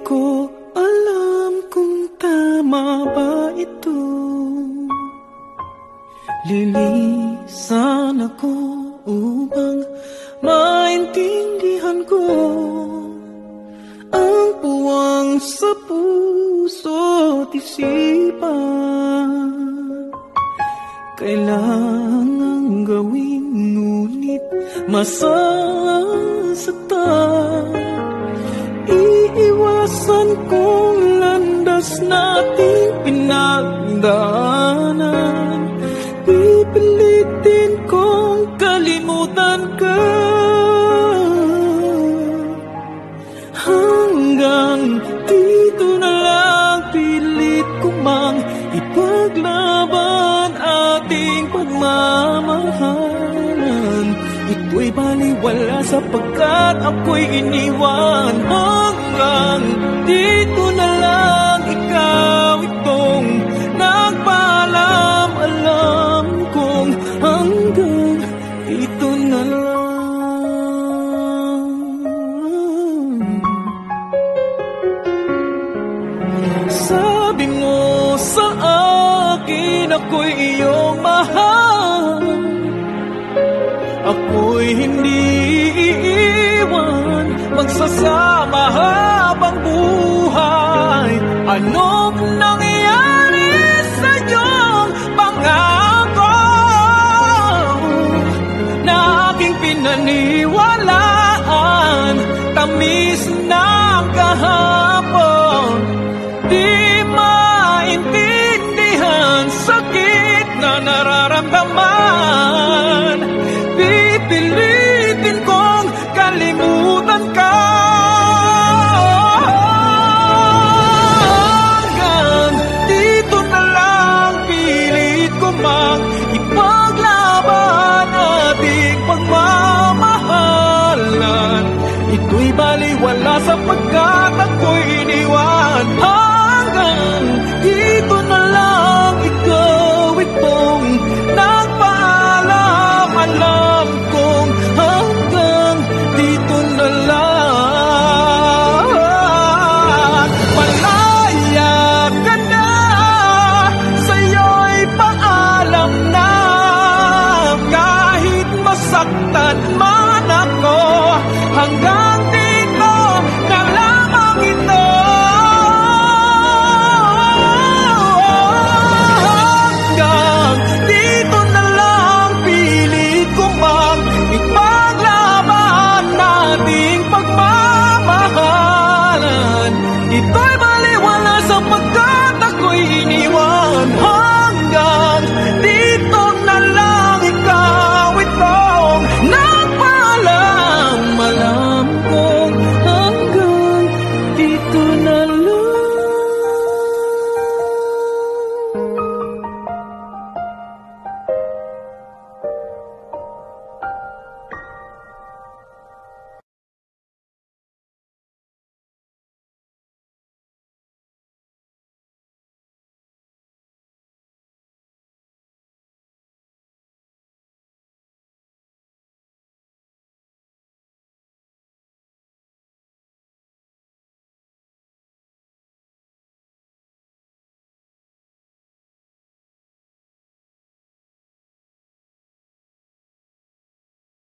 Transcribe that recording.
ko alam kung tama ba ito. Lilisan ako upang maintindihan ko ang puwang sa puso't isipan. Kailangang gawin ngunit masasaktan. Iiwasan kong landas nating pinagdaanan. Pipilitin kong kalimutan ka hanggang dito na lang. Pilit ko mang ipaglaban ating pagmamahalan. Ito'y baliwala sapagkat ako'y iniwan. Hanggang dito na lang, ikaw itong nagpaalam. Alam kong hanggang dito na lang. Sabi mo sa akin ako'y iyong mahal. Ako'y hindi iiwan, magsasama habang buhay. Anong nangyari sa iyong pangako na aking pinaniwalaan? Tamis ng kahapon, di maintindihan, sakit na nararamdaman. Pipilitin kong kalimutan ka hanggang dito na lang. Pilit ko mang ipaglaban ating pagmamahalan. Ito'y baliwala sapagkat ako'y